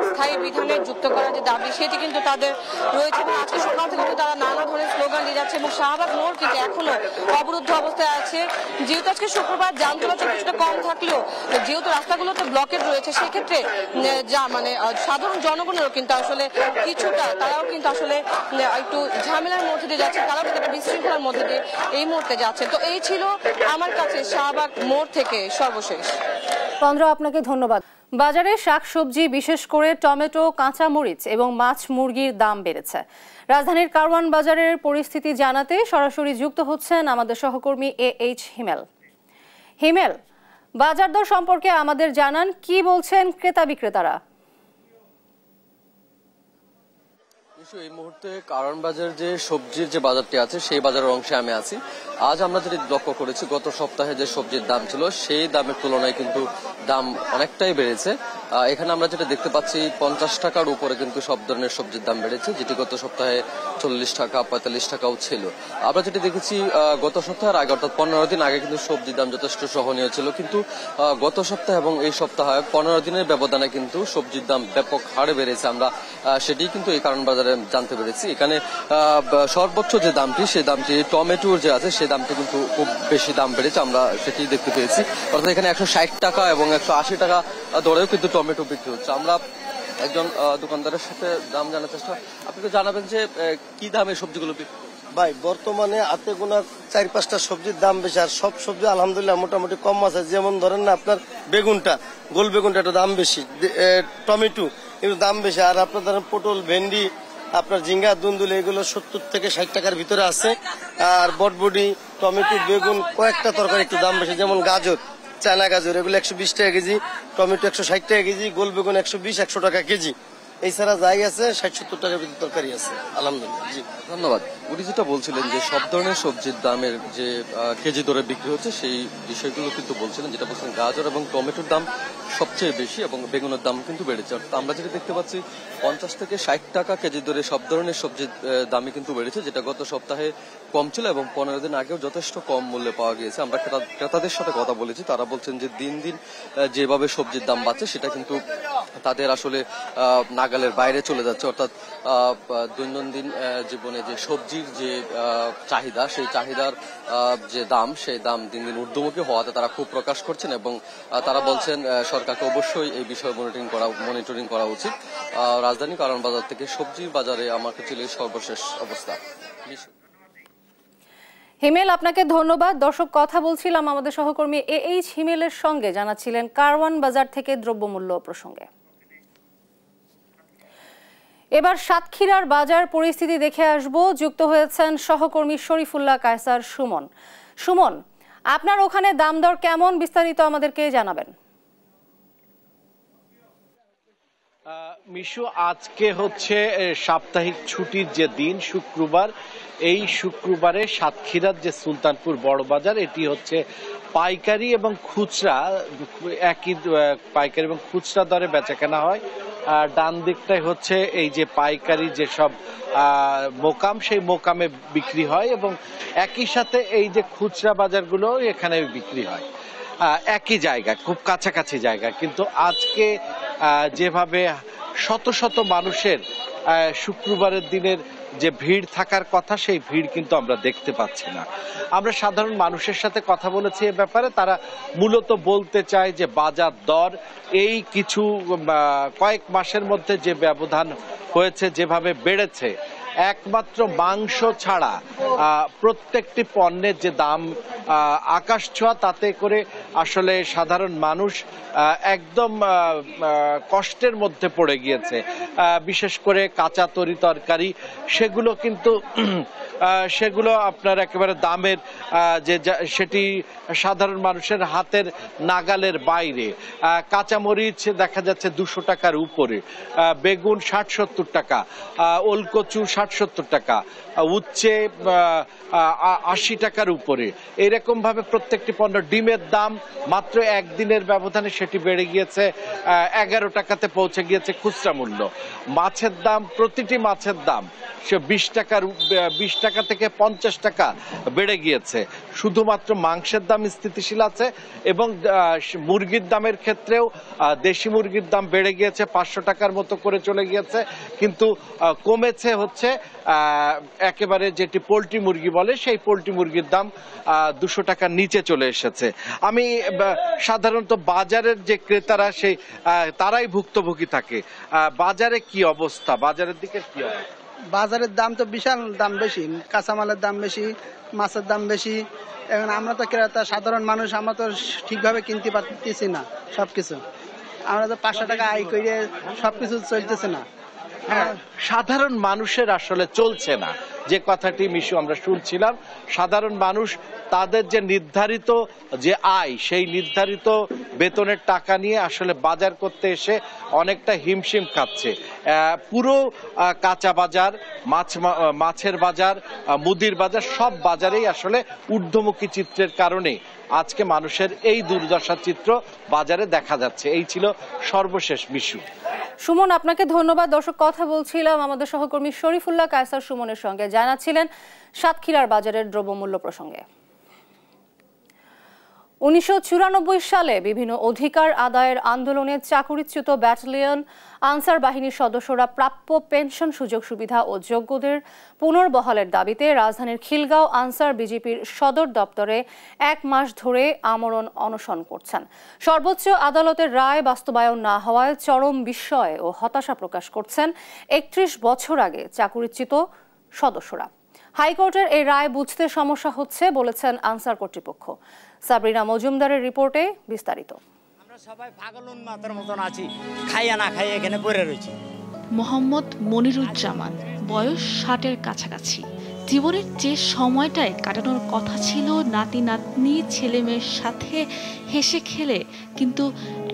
Speaker 25: স্থায়ী বিধানে যুক্ত করার যে দাবি সেটি কিন্তু তাদের রয়েছে এবং আজকে সকাল থেকে কিন্তু তারা নানা ধরনের স্লোগান দিয়ে যাচ্ছে এবং শাহবাগ মোড় কিন্তু এখনো অবরুদ্ধ অবস্থায় আছে। যেহেতু আজকে শুক্রবার যান চলাচল কিছুটা কম থাকলেও যেহেতু রাস্তাগুলোতে ব্লকেট রয়েছে সেক্ষেত্রে সাধারণ জনগণেরও কিন্তু আসলে কিছুটা তারাও কিন্তু আসলে একটু ঝামেলার মধ্যে দিয়ে যাচ্ছে, তারাও কিন্তু একটা বিশৃঙ্খলার মধ্যে দিয়ে এই মুহূর্তে যাচ্ছে। তো এই ছিল আমার কাছে শাহবাগ মোড় থেকে সর্বশেষ।
Speaker 1: তন্দ্রা, আপনাকে ধন্যবাদ। বাজারে শাকসবজি বিশেষ করে টমেটো, কাঁচামরিচ এবং মাছ মুরগির দাম বেড়েছে। রাজধানীর কারওয়ান বাজারের পরিস্থিতি জানাতে সরাসরি যুক্ত হচ্ছেন আমাদের সহকর্মী AH হিমেল। বাজার দর সম্পর্কে আমাদের জানান, কি বলছেন ক্রেতা বিক্রেতারা?
Speaker 3: এই মুহূর্তে কারণ বাজার যে সবজির যে বাজারটি আছে সেই বাজারের অংশে আমি আছি। আজ আমরা যেটি লক্ষ্য করেছি, গত সপ্তাহে যে সবজির দাম ছিল সেই দামের তুলনায় কিন্তু দাম অনেকটাই বেড়েছে। এখানে আমরা যেটা দেখতে পাচ্ছি 50 টাকার উপরে কিন্তু সব ধরনের সবজির দাম বেড়েছে, যেটি গত সপ্তাহে 40 টাকা 45 টাকাও ছিল। আমরা যেটি দেখেছি গত সপ্তাহের আগে অর্থাৎ 15 দিন আগে কিন্তু সবজির দাম যথেষ্ট সহনীয় ছিল, কিন্তু গত সপ্তাহে এবং এই সপ্তাহে 15 দিনের ব্যবধানে কিন্তু সবজির দাম ব্যাপক হারে বেড়েছে। আমরা সেটি কিন্তু এই কারণ বাজারে জানতে পেরেছি। এখানে সর্বোচ্চ যে দামটি সেই দামটি টমেটোর যে আছে সেই দামটি কিন্তু খুব বেশি দাম বেড়েছে, আমরা সেটি দেখতে পেয়েছি। অর্থাৎ এখানে 160 টাকা এবং 180 টাকা দরেও কিন্তু টমেটো বিক্রি হচ্ছে। আমরা একজন দোকানদারের সাথে দাম জানার চেষ্টা, আপনি তো জানাবেন যে কি দামে সবজিগুলো বিক্রি?
Speaker 5: ভাই বর্তমানে হাতে গোনা 4-5টা সবজির দাম বেশি, আর সব সবজি আলহামদুলিল্লাহ মোটামুটি কম আছে। যেমন ধরেন না আপনার বেগুনটা, গোল বেগুনটা একটা দাম বেশি, টমেটো কিন্তু দাম বেশি, আর আপনার ধরেন পটল, ভেন্ডি, আপনার ঝিঙ্গা, দুন্দুল এগুলো 70 থেকে 60 টাকার ভিতরে আছে। আর বটবডি, টমেটো, বেগুন কয়েকটা তরকারি একটু দাম বেশি, যেমন গাজর, চায়না গাজর এগুলো 120 টাকা কেজি, টমেটো 160 টাকা কেজি, গোল বেগুন 120-100 টাকা কেজি। এছাড়া যাই আছে 60-70 টাকার ভিতরে তরকারি আছে আলহামদুলিল্লাহ। জি
Speaker 3: ধন্যবাদ। উনি যেটা বলছিলেন যে সব ধরনের সবজির দামের যে কেজি দরে বিক্রি হচ্ছে সেই বিষয়গুলো কিন্তু বলছিলেন, যেটা বলছিলেন গাজর এবং টমেটোর দাম সবচেয়ে বেশি এবং বেগুনের দাম কিন্তু বেড়েছে। আমরা যেটা দেখতে পাচ্ছি 50 থেকে 60 টাকা কেজি দরে সব ধরনের সবজির দামই কিন্তু বেড়েছে, যেটা গত সপ্তাহে কম ছিল এবং 15 দিন আগেও যথেষ্ট কম মূল্যে পাওয়া গিয়েছে। আমরা ক্রেতাদের সাথে কথা বলেছি, তারা বলছেন যে দিন দিন যেভাবে সবজির দাম বাড়ছে সেটা কিন্তু তাদের আসলে নাগালের বাইরে চলে যাচ্ছে। অর্থাৎ দৈনন্দিন জীবনে যে সবজির যে চাহিদা, সেই চাহিদার যে দাম, সেই দাম দিন দিন ঊর্ধ্বমুখী হওয়াতে তারা খুব প্রকাশ করছেন এবং তারা বলছেন সরকারকে অবশ্যই এই বিষয়ে মনিটরিং করা উচিত। রাজধানী কারণ বাজার থেকে সবজির বাজারে আমার কাছে সর্বশেষ অবস্থা।
Speaker 1: হিমেল, আপনাকে ধন্যবাদ। দর্শক, কথা বলছিলাম আমাদের সহকর্মী AH হিমেলের সঙ্গে, জানাচ্ছিলেন কারওয়ান বাজার থেকে দ্রব্যমূল্য প্রসঙ্গে। এবার সাতক্ষীরার বাজার পরিস্থিতি দেখে আসব। যুক্ত হয়েছেন সহকর্মী শরীফুল্লাহ কায়সার সুমন। সুমন, আপনার ওখানে দাম দর কেমন, বিস্তারিত আমাদেরকে জানাবেন।
Speaker 6: মিশু, আজকে হচ্ছে সাপ্তাহিক ছুটির যে দিন, শুক্রবার। এই শুক্রবারে সাতক্ষীরার যে সুলতানপুর বড় বাজার, এটি হচ্ছে পাইকারি এবং খুচরা একই, পাইকারি এবং খুচরা দরে বেচাকেনা হয়। ডান দিকটাই হচ্ছে এই যে পাইকারি যেসব মোকাম, সেই মোকামে বিক্রি হয় এবং একই সাথে এই যে খুচরা বাজারগুলো এখানে বিক্রি হয় একই জায়গায়, খুব কাছাকাছি জায়গায়। কিন্তু আজকে যেভাবে শত শত মানুষের শুক্রবারের দিনের যে ভিড় থাকার কথা, সেই ভিড় কিন্তু আমরা দেখতে পাচ্ছি না। আমরা সাধারণ মানুষের সাথে কথা বলেছি এ ব্যাপারে, তারা মূলত বলতে চায় যে বাজার দর এই কিছু কয়েক মাসের মধ্যে যে ব্যবধান হয়েছে, যেভাবে বেড়েছে, একমাত্র মাংস ছাড়া প্রত্যেকটি পণ্যের যে দাম আকাশ ছোঁয়া, তাতে করে আসলে সাধারণ মানুষ একদম কষ্টের মধ্যে পড়ে গিয়েছে। বিশেষ করে কাঁচা তরি তরকারি, সেগুলো কিন্তু সেগুলো আপনার একেবারে দামের যে সেটি সাধারণ মানুষের হাতের নাগালের বাইরে। কাঁচামরিচ দেখা যাচ্ছে 200 টাকার উপরে, বেগুন 60-70 টাকা, ওলকচু 60-70 টাকা, উচ্ছে 80 টাকার উপরে। এরকম ভাবে প্রত্যেকটি পণ্য, ডিমের দাম মাত্র একদিনের ব্যবধানে সেটি বেড়ে গিয়েছে 11 টাকাতে পৌঁছে গিয়েছে খুচরা মূল্য। মাছের দাম, প্রতিটি মাছের দাম সে 20 টাকা থেকে 50 টাকা বেড়ে গিয়েছে। শুধুমাত্র মাংসের দাম স্থিতিশীল আছে এবং মুরগির দামের ক্ষেত্রেও দেশি মুরগির দাম বেড়ে গিয়েছে, 500 টাকার মতো করে চলে গিয়েছে। কিন্তু কমেছে হচ্ছে একেবারে যেটি পোলট্রি মুরগি বলে, সেই পোলট্রি মুরগির দাম 200 টাকার নিচে চলে এসেছে। আমি সাধারণত বাজারের যে ক্রেতারা, সেই তারাই ভুক্তভোগী থাকে। বাজারে কি অবস্থা, বাজারের দিকে কি অবস্থা?
Speaker 7: বাজারের দাম তো বিশাল দাম বেশি, কাঁচামালের দাম বেশি, মাছের দাম বেশি। এখন আমরা তো ক্রেতা সাধারণ মানুষ, আমরা তো ঠিকভাবে কিনতে পারতেছি না সবকিছু। আমরা তো 500 টাকা আয় করে সবকিছু চলতেছে না।
Speaker 6: হ্যাঁ, সাধারণ মানুষের আসলে চলছে না, যে কথাটি মিশু আমরা শুনছিলাম। সাধারণ মানুষ তাদের যে নির্ধারিত যে আয়, সেই নির্ধারিত বেতনের টাকা নিয়ে আসলে বাজার করতে এসে অনেকটা হিমশিম খাচ্ছে। পুরো কাঁচা বাজার, মাছের বাজার, মুদির বাজার, সব বাজারেই আসলে ঊর্ধ্বমুখী চিত্রের কারণে আজকে মানুষের এই দুর্দশার চিত্র বাজারে দেখা যাচ্ছে। এই ছিল সর্বশেষ মিশু।
Speaker 1: সুমন, আপনাকে ধন্যবাদ। দর্শক, কথা বলছিলাম আমাদের সহকর্মী শরীফুল্লাহ কায়সার সুমনের সঙ্গে, জানাচ্ছিলেন সাতক্ষীরার বাজারের দ্রব্যমূল্য প্রসঙ্গে। 1994 সালে বিভিন্ন অধিকার আদায়ের আন্দোলনে চাকুরিচ্যুত ব্যাটালিয়ন আনসার বাহিনীর সদস্যরা প্রাপ্য পেনশন সুযোগ সুবিধা ও যোগ্যদের পুনর্বহালের দাবিতে রাজধানীর খিলগাঁও আনসার বিজেপির সদর দপ্তরে 1 মাস ধরে আমরণ অনশন করছেন। সর্বোচ্চ আদালতের রায় বাস্তবায়ন না হওয়ায় চরম বিস্ময় ও হতাশা প্রকাশ করছেন 31 বছর আগে চাকুরিচ্যুত সদস্যরা। হাইকোর্টের এই রায় বুঝতে সমস্যা হচ্ছে বলেছেন আনসার কর্তৃপক্ষ। সাবরিনা মজুমদারের রিপোর্টে বিস্তারিত।
Speaker 2: আমরা সবাই পাগল উন্মাতের মতন আছি, খাইয়া না খাইয়া এখানে পড়ে রয়েছি।
Speaker 4: মোহাম্মদ মনিরুজ্জামান, বয়স 60-এর কাছাকাছি। জীবনের যে সময়টায় কাটানোর কথা ছিল নাতি নাতনি ছেলে মেয়ের সাথে হেসে খেলে, কিন্তু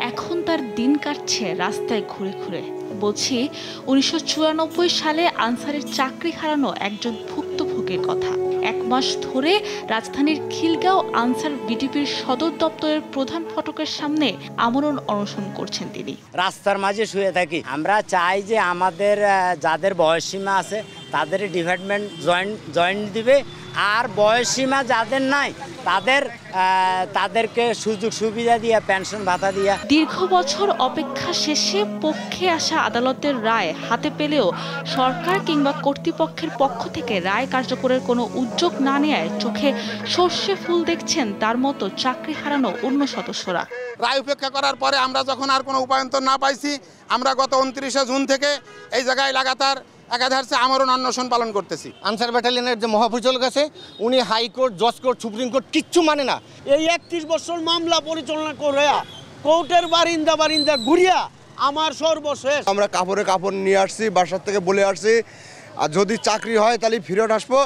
Speaker 4: এখন তার দিন কাটছে রাস্তায় ঘুরে ঘুরে। বলছি 1994 সালে আনসারের চাকরি হারানো একজন ভুক্তভোগীর কথা। 1 মাস ধরে রাজধানীর খিলগাঁও আনসার বিডিপির সদর দপ্তরের প্রধান ফটকের সামনে আমরণ অনশন করছেন তিনি।
Speaker 2: রাস্তার মাঝে শুয়ে থাকি। আমরা চাই যে আমাদের যাদের বয়সসীমা আছে তাদের ডিপার্টমেন্ট জয়েন্ট দিবে, আর বয়সসীমা যাদের নাই তাদেরকে সুযোগ সুবিধা দিয়া, পেনশন ভাতা দিয়া।
Speaker 4: দীর্ঘ বছর অপেক্ষা শেষে পক্ষে আসা আদালতের রায় হাতে পেলেও সরকার কিংবা কর্তৃপক্ষের পক্ষ থেকে রায় কার্যকরের কোনো উদ্যোগ না নেয় চোখে সর্ষে ফুল দেখছেন তার মতো চাকরি হারানো অন্য সদস্যরা।
Speaker 8: রায় উপেক্ষা করার পরে আমরা যখন আর কোনো উপায়ন্তর না পাইছি, আমরা গত 29শে জুন থেকে এই জায়গায় লাগাতার একাধারে আমরণ অনশন পালন করতেছি।
Speaker 10: আনসার ব্যাটালিয়নের যে মহাপরিচালক আছে, উনি হাইকোর্ট, জজ কোর্ট, সুপ্রিম কোর্ট কিচ্ছু মানে না।
Speaker 11: এই 31 বছর মামলা পরিচালনা করে কোর্টের বারিন্দা ঘুরিয়া আমার সর্বশেষ।
Speaker 26: আমরা কাপড় নিয়ে আসছি, বাসার থেকে বলে আসছি, আর যদি চাকরি হয় তাহলে ফেরত আসবো,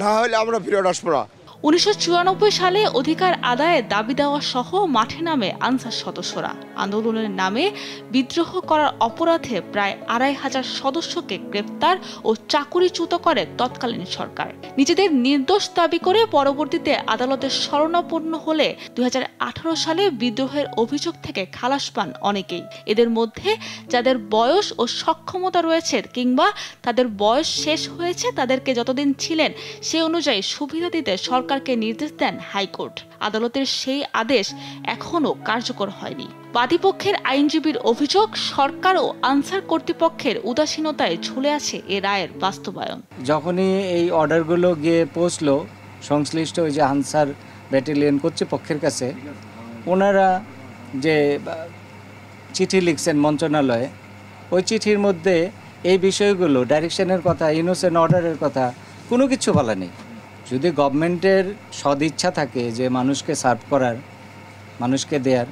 Speaker 26: না হলে আমরা ফেরত আসবো না।
Speaker 4: 1994 সালে অধিকার আদায়ে দাবি দেওয়া সহ মাঠে নামে আনসার সদস্যরা। আন্দোলনের নামে বিদ্রোহ করার অপরাধে প্রায় 2500 সদস্যকে গ্রেপ্তার ও চাকুরিচ্যুত করে তৎকালীন সরকার। নিজেদের নির্দোষ দাবি করে পরবর্তীতে আদালতের শরণাপন্ন হলে 2018 সালে বিদ্রোহের অভিযোগ থেকে খালাস পান অনেকেই। এদের মধ্যে যাদের বয়স ও সক্ষমতা রয়েছে কিংবা তাদের বয়স শেষ হয়েছে, তাদেরকে যতদিন ছিলেন সে অনুযায়ী সুবিধা দিতে সরকারকে নির্দেশ দেন হাইকোর্ট। আদালতের সেই আদেশ এখনও কার্যকর হয়নি। বাদীপক্ষের আইনজীবীর অভিযোগ, সরকার ও আনসার কর্তৃপক্ষের উদাসীনতায় ঝুলে আছে এ রায়ের বাস্তবায়ন।
Speaker 2: যখনই এই অর্ডারগুলো গিয়ে পৌঁছলো সংশ্লিষ্ট ওই যে আনসার ব্যাটালিয়ন কর্তৃপক্ষের কাছে, ওনারা যে চিঠি লিখছেন মন্ত্রণালয়ে, ওই চিঠির মধ্যে এই বিষয়গুলো, ডাইরেকশনের কথা, ইনোসেন্ট অর্ডারের কথা কোনো কিছু বলা নেই। যদি গভর্নমেন্টের সদিচ্ছা থাকে যে মানুষকে সার্ভ করার, মানুষকে দেয়ার,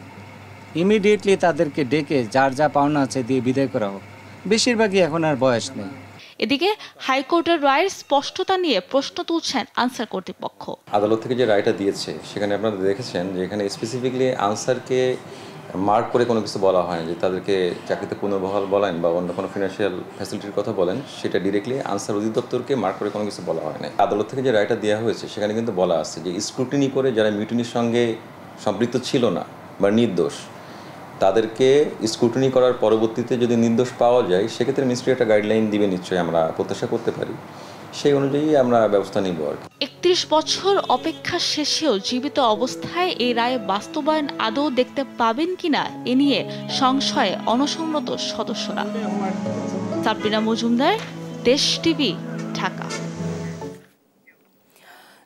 Speaker 2: ইমিডিয়েটলি তাদেরকে ডেকে যার যা পাওনা আছে দিয়ে বিদায় করা হোক। বেশিরভাগই এখন আর বয়স নেই।
Speaker 4: এদিকে হাইকোর্টের রায়ের স্পষ্টতা নিয়ে প্রশ্ন তুলছেন আনসার কর্তৃপক্ষ।
Speaker 27: আদালত থেকে যে রায়টা দিয়েছে সেখানে আপনারা দেখেছেন যে এখানে স্পেসিফিকলি আনসারকে মার্ক করে কোনো কিছু বলা হয় যে তাদেরকে চাকরিতে পুনর্বহাল বলেন বা অন্য কোনো ফিনান্সিয়াল ফ্যাসিলিটির কথা বলেন, সেটা ডিরেক্টলি আনসার অধিদপ্তরকে মার্ক করে কোনো কিছু বলা হয় না। আদালত থেকে যে রায়টা দেওয়া হয়েছে সেখানে কিন্তু বলা আছে যে স্ক্রুটিনি করে যারা মিউটিনির সঙ্গে সম্পৃক্ত ছিল না বা নির্দোষ, তাদেরকে স্ক্রুটিনি করার পরবর্তীতে যদি নির্দোষ পাওয়া যায় সেক্ষেত্রে মিনিস্ট্রি একটা গাইডলাইন দিবে, নিশ্চয়ই আমরা প্রত্যাশা করতে পারি, সেই অনুযায়ী আমরা ব্যবস্থা নিব আর কি।
Speaker 4: 31 বছর অপেক্ষা শেষেও জীবিত অবস্থায় এই রায় বাস্তবায়ন আদৌ দেখতে পাবেন কিনা এ নিয়ে সংশয়ে অনশনরত সদস্যরা। সাবরিনা মজুমদার, দেশ টিভি, ঢাকা।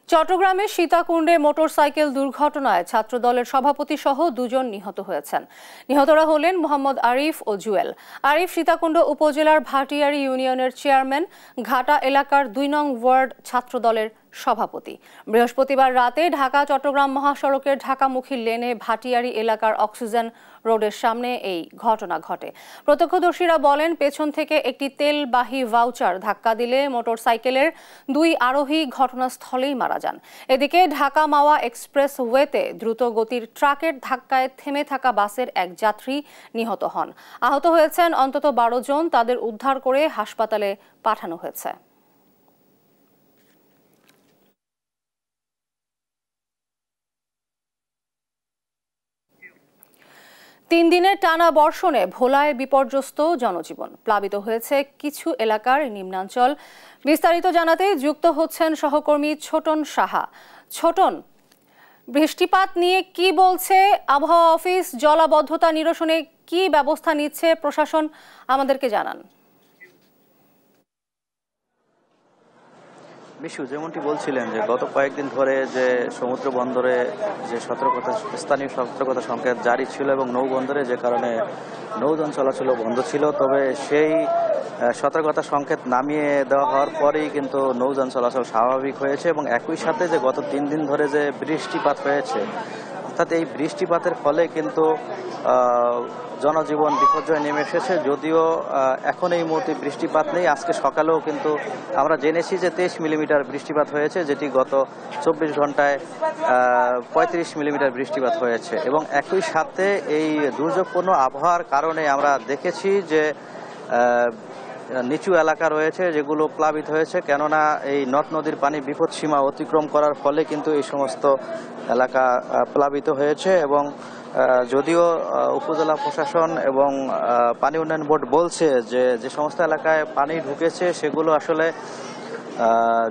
Speaker 1: চট্টগ্রামের সীতাকুণ্ডে মোটরসাইকেল দুর্ঘটনায় ছাত্রদলের সভাপতি সহ 2 জন নিহত হয়েছেন। নিহতরা হলেন মোহাম্মদ আরিফ ও জুয়েল। আরিফ সীতাকুণ্ড উপজেলার ভাটিয়ারি ইউনিয়নের চেয়ারম্যান, ঘাটা এলাকার 2 নং ওয়ার্ড ছাত্রদলের সভাপতি। বৃহস্পতিবার রাতে ঢাকা চট্টগ্রাম মহাসড়কের ঢাকামুখী লেনে ভাটিয়ারি এলাকার অক্সিজেন রোডের সামনে এই ঘটনা ঘটে। প্রত্যক্ষদর্শীরা বলেন, পেছন থেকে একটি তেলবাহী ভাউচার ধাক্কা দিলে মোটরসাইকেলের 2 আরোহী ঘটনাস্থলেই মারা যান। এদিকে ঢাকা মাওয়া এক্সপ্রেস ওয়েতে দ্রুত গতির ট্রাকের ধাক্কায় থেমে থাকা বাসের এক যাত্রী নিহত হন। আহত হয়েছেন অন্তত 12 জন। তাদের উদ্ধার করে হাসপাতালে পাঠানো হয়েছে। তিন দিনের টানা বর্ষণে ভোলায় বিপর্যস্ত জনজীবন, প্লাবিত হয়েছে কিছু এলাকার নিম্নাঞ্চল। বিস্তারিত জানাতে যুক্ত হচ্ছেন সহকর্মী ছোটন সাহা। ছোটন, বৃষ্টিপাত নিয়ে কি বলছে আবহাওয়া অফিস? জলাবদ্ধতা নিরসনে কি ব্যবস্থা নিচ্ছে প্রশাসন, আমাদেরকে জানান।
Speaker 12: মিশু, যেমনটি বলছিলেন যে গত কয়েকদিন ধরে যে সমুদ্র বন্দরে যে স্থানীয় সতর্কতা সংকেত জারি ছিল এবং নৌবন্দরে যে কারণে নৌযান চলাচল বন্ধ ছিল, তবে সেই সতর্কতা সংকেত নামিয়ে দেওয়া হওয়ার পরেই কিন্তু নৌযান চলাচল স্বাভাবিক হয়েছে এবং একই সাথে যে গত 3 দিন ধরে যে বৃষ্টিপাত হয়েছে, অর্থাৎ এই বৃষ্টিপাতের ফলে কিন্তু জনজীবন বিপর্যয় নেমে এসেছে। যদিও এখন এই মুহূর্তে বৃষ্টিপাত নেই। আজকে সকালেও কিন্তু আমরা জেনেছি যে 23 মিলিমিটার বৃষ্টিপাত হয়েছে, যেটি গত 24 ঘন্টায় 35 মিলিমিটার বৃষ্টিপাত হয়েছে। এবং একই সাথে এই দুর্যোগপূর্ণ আবহাওয়ার কারণে আমরা দেখেছি যে নিচু এলাকা রয়েছে যেগুলো প্লাবিত হয়েছে, কেননা এই নদ নদীর পানি বিপদসীমা অতিক্রম করার ফলে কিন্তু এই সমস্ত এলাকা প্লাবিত হয়েছে। এবং যদিও উপজেলা প্রশাসন এবং পানি উন্নয়ন বোর্ড বলছে যে যে সমস্ত এলাকায় পানি ঢুকেছে সেগুলো আসলে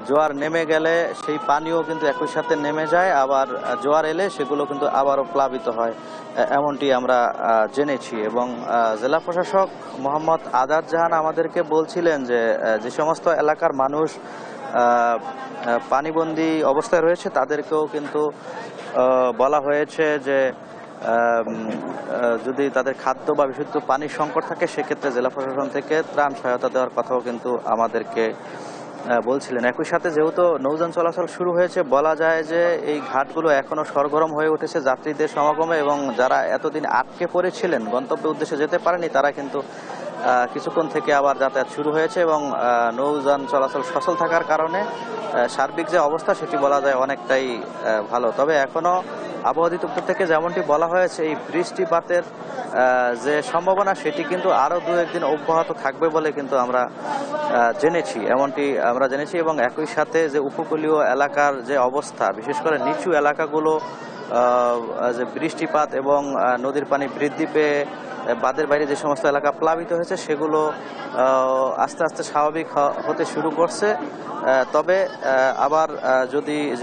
Speaker 12: জোয়ার নেমে গেলে সেই পানিও কিন্তু একই সাথে নেমে যায়, আবার জোয়ার এলে সেগুলো কিন্তু আবারও প্লাবিত হয়, এমনটি আমরা জেনেছি। এবং জেলা প্রশাসক মোহাম্মদ আজাদ জাহান আমাদেরকে বলছিলেন যে যে সমস্ত এলাকার মানুষ পানিবন্দী অবস্থায় রয়েছে তাদেরকেও কিন্তু বলা হয়েছে যে যদি তাদের খাদ্য বা বিশুদ্ধ পানির সংকট থাকে সেক্ষেত্রে জেলা প্রশাসন থেকে ত্রাণ সহায়তা দেওয়ার কথাও কিন্তু আমাদেরকে বলছিলেন। একই সাথে যেহেতু নৌযান চলাচল শুরু হয়েছে, বলা যায় যে এই ঘাটগুলো এখনো সরগরম হয়ে উঠেছে যাত্রীদের সমাগমে, এবং যারা এতদিন আটকে পড়েছিলেন গন্তব্যের উদ্দেশ্যে যেতে পারেনি তারা কিন্তু কিছুক্ষণ থেকে আবার যাতায়াত শুরু হয়েছে এবং নৌযান চলাচল সচল থাকার কারণে সার্বিক যে অবস্থা সেটি বলা যায় অনেকটাই ভালো। তবে এখনো আবহাওয়া অধিদপ্তর থেকে যেমনটি বলা হয়েছে এই বৃষ্টিপাতের যে সম্ভাবনা সেটি কিন্তু আরও 2-1 দিন অব্যাহত থাকবে বলে কিন্তু আমরা জেনেছি। এবং একই সাথে যে উপকূলীয় এলাকার যে অবস্থা, বিশেষ করে নিচু এলাকাগুলো যে বৃষ্টিপাত এবং নদীর পানি বৃদ্ধি পেয়ে বাঁধের বাইরে যে সমস্ত এলাকা প্লাবিত হয়েছে সেগুলো আস্তে আস্তে স্বাভাবিক হতে শুরু করছে। তবে আবার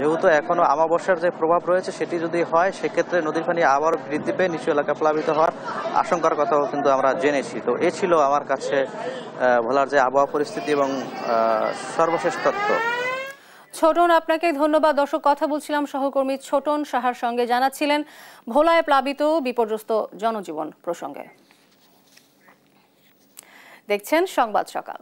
Speaker 12: যেহেতু এখনো আমাবস্যার যে প্রভাব রয়েছে সেটি যদি হয় সেক্ষেত্রে নদীর পানি আবার বৃদ্ধি পেয়ে নিচু এলাকা প্লাবিত হওয়ার আশঙ্কার কথাও কিন্তু আমরা জেনেছি। তো এ ছিল আমার কাছে ভোলার যে আবহাওয়া পরিস্থিতি এবং সর্বশেষ তথ্য।
Speaker 1: ছোটন, আপনাকে ধন্যবাদ। দর্শক, কথা বলছিলাম সহকর্মী ছোটন সাহার সঙ্গে, জানাচ্ছিলেন ভোলায় প্লাবিত বিপর্যস্ত জনজীবন প্রসঙ্গে। দেখছেন সংবাদ সকাল।